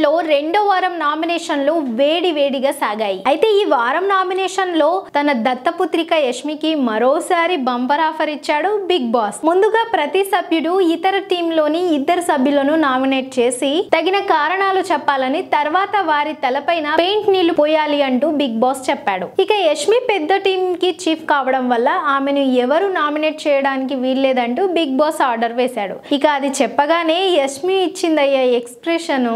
లో రెండో వారం నామినేషన్లు వేడివేడిగా సాగాయి. అయితే ఈ వారం నామినేషన్ లో తన దత్తపుత్రిక యష్మికి మరోసారి బంపర్ ఆఫర్ ఇచ్చాడు బిగ్ బాస్. ముందుగా ప్రతి సభ్యుడు ఇతర టీమ్ లోని ఇద్దరు సభ్యులను నామినేట్ చేసి తగిన కారణాలు చెప్పాలని, తర్వాత వారి తలపైన పెయింట్ నీళ్లు పోయాలి అంటూ బిగ్ బాస్ చెప్పాడు. ఇక యష్మి పెద్ద టీమ్ కి చీఫ్ కావడం వల్ల ఆమెను ఎవరు నామినేట్ చేయడానికి వీల్లేదంటూ బిగ్ బాస్ ఆర్డర్ వేశాడు. ఇక అది చెప్పగానే యష్మి ఇచ్చిందయ్యే ఎక్స్ప్రెషన్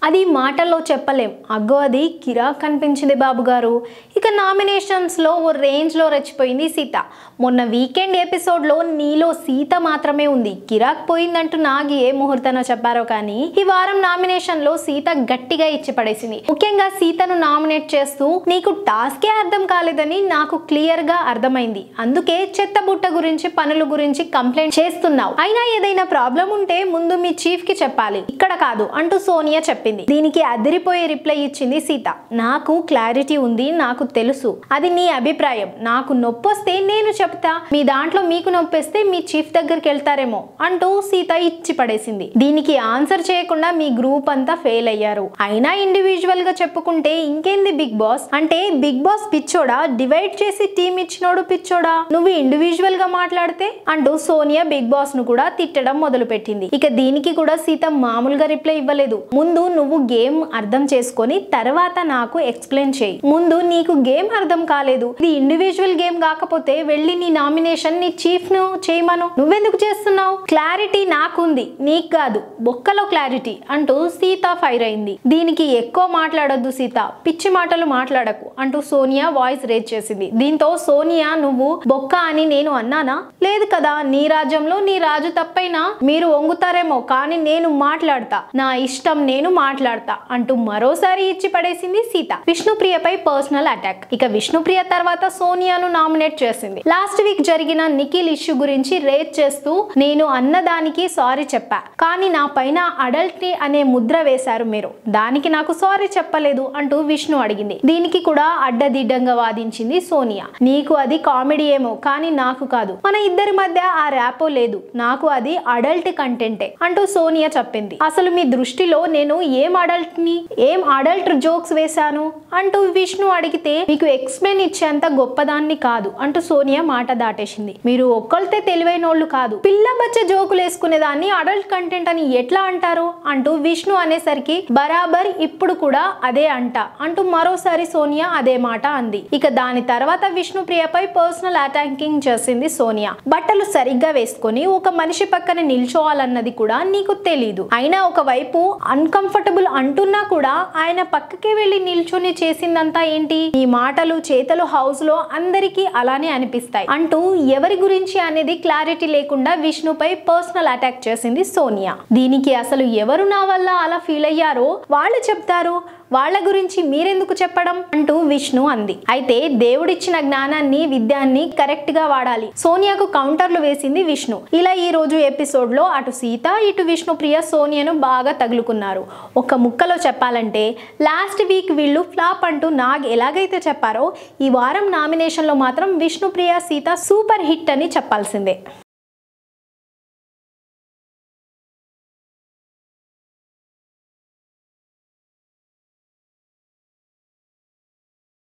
అది మాటల్లో చెప్పలేం. అగ్గో అది కిరాక్ కనిపించింది బాబు గారు. ఇక నామినేషన్స్ లో ఓ రేంజ్ లో రెచ్చిపోయింది సీత. మొన్న వీకెండ్ ఎపిసోడ్ లో నీలో సీత మాత్రమే ఉంది, కిరాక్ పోయిందంటూ నాగి ఏ ముహూర్తంలో చెప్పారో కానీ ఈ వారం నామినేషన్ లో సీత గట్టిగా ఇచ్చి పడేసింది. ముఖ్యంగా సీతను నామినేట్ చేస్తూ నీకు టాస్కే అర్థం కాలేదని నాకు క్లియర్ గా అర్థమైంది, అందుకే చెత్త బుట్ట గురించి పనుల గురించి కంప్లైంట్ చేస్తున్నావు, అయినా ఏదైనా ప్రాబ్లం ఉంటే ముందు మీ చీఫ్ కి చెప్పాలి, ఇక్కడ కాదు అంటూ సోనియా చెప్పింది. దీనికి అదిరిపోయే రిప్లై ఇచ్చింది సీత. నాకు క్లారిటీ ఉంది, నాకు తెలుసు, అది నీ అభిప్రాయం, నాకు నొప్పొస్తే నేను చెప్తా, మీ దాంట్లో మీకు నొప్పిస్తే మీ చీఫ్ దగ్గరికి వెళ్తారేమో అంటూ సీత ఇచ్చి పడేసింది. దీనికి ఆన్సర్ చేయకుండా మీ గ్రూప్ అంతా ఫెయిల్ అయ్యారు, అయినా ఇండివిజువల్ గా చెప్పుకుంటే ఇంకేంది బిగ్ బాస్ అంటే బిగ్ బాస్ పిచ్చోడా, డివైడ్ చేసి టీం ఇచ్చినోడు పిచ్చోడా, నువ్వు ఇండివిజువల్ గా మాట్లాడితే అంటూ సోనియా బిగ్ బాస్ ను కూడా తిట్టడం మొదలు పెట్టింది. ఇక దీనికి కూడా సీత మామూలుగా రిప్లై ఇవ్వలేదు. ముందు నువ్వు గేమ్ అర్థం చేసుకొని తర్వాత నాకు ఎక్స్ప్లెయిన్ చేయి, ముందు నీకు గేమ్ అర్థం కాలేదు, ఇది ఇండివిజువల్ గేమ్ కాకపోతే వెళ్ళి నీ నామినేషన్ నీ చీఫ్ ను చేయమను, నువ్వెందుకు చేస్తున్నావు, క్లారిటీ నాకుంది నీకు కాదు, బొక్కలో క్లారిటీ అంటూ సీత ఫైర్ అయింది. దీనికి ఎక్కువ మాట్లాడొద్దు సీత, పిచ్చి మాటలు మాట్లాడకు అంటూ సోనియా వాయిస్ రేజ్ చేసింది. దీంతో సోనియా నువ్వు బొక్క అని నేను అన్నానా, లేదు కదా, నీ రాజ్యంలో నీ రాజు తప్పైనా మీరు వంగుతారేమో కానీ నేను మాట్లాడతా, నా ఇష్టం నేను మాట్లాడతా అంటూ మరోసారి ఇచ్చి పడేసింది సీత. విష్ణుప్రియపై personal attack. ఇక విష్ణుప్రియ తర్వాత సోనియాను నామినేట్ చేసింది. లాస్ట్ వీక్ జరిగిన నిఖిల్ ఇష్యూ గురించి రేజ్ చేస్తూ నేను అన్నదానికి సారీ చెప్పా, కానీ నా పైన అడల్టీ అనే ముద్ర వేశారు మీరు, దానికి నాకు సారీ చెప్పలేదు అంటూ విష్ణు అడిగింది. దీనికి కూడా అడ్డదిడ్డంగా వాదించింది సోనియా. నీకు అది కామెడీ ఏమో కానీ నాకు కాదు, మన ఇద్దరి మధ్య ఆ ర్యాపో లేదు, నాకు అది అడల్ట్ కంటెంటే అంటూ సోనియా చెప్పింది. అసలు మీ దృష్టిలో నేను ఏం అడల్ట్ జోక్స్ వేశాను అంటూ విష్ణు అడిగితే మీకు ఎక్స్ప్లెయిన్ ఇచ్చేంత గొప్పదాన్ని కాదు అంటూ సోనియా మాట దాటేసింది. మీరు ఒక్కళ్ళతే తెలివైనోళ్ళు కాదు, పిల్ల బచ్చ జోకులు వేసుకునేదాన్ని అడల్ట్ కంటెంట్ అని ఎట్లా అంటారు అంటూ విష్ణు అనేసరికి బరాబర్ ఇప్పుడు కూడా అదే అంటూ మరోసారి సోనియా అదే మాట అంది. ఇక దాని తర్వాత విష్ణుప్రియపై పర్సనల్ అటాకింగ్ చేసింది సోనియా. బట్టలు సరిగ్గా వేసుకొని ఒక మనిషి పక్కన నిల్చోవాలన్నది కూడా నీకు తెలీదు, అయినా ఒకవైపు అన్కంఫర్టబుల్ అంటున్నా కూడా ఆయన పక్కకే వెళ్లి నిల్చొని చేసిందంతా ఏంటి, ఈ మాటలు చేతలు హౌస్ లో అందరికీ అలానే అనిపిస్తాయి అంటూ ఎవరి గురించి అనేది క్లారిటీ లేకుండా విష్ణుపై పర్సనల్ అటాక్ చేసింది సోనియా. దీనికి అసలు ఎవరు నా వల్ల అలా ఫీల్ అయ్యారో వాళ్ళు చెప్తారు, వాళ్ళ గురించి మీరెందుకు చెప్పడం అంటూ విష్ణు అంది. అయితే దేవుడిచ్చిన జ్ఞానాన్ని విద్యాన్ని కరెక్ట్ గా వాడాలి, సోనియాకు కౌంటర్లు వేసింది విష్ణు. ఇలా ఈ రోజు ఎపిసోడ్ లో అటు సీత ఇటు విష్ణుప్రియ సోనియాను బాగా తగులుకున్నారు. ఒక ముక్కలో చెప్పాలంటే లాస్ట్ వీక్ వీళ్ళు ఫ్లాప్ అంటూ నాగ్ ఎలాగైతే చెప్పారో ఈ వారం నామినేషన్ లో మాత్రం విష్ణుప్రియ సీత సూపర్ హిట్ అని చెప్పాల్సిందే.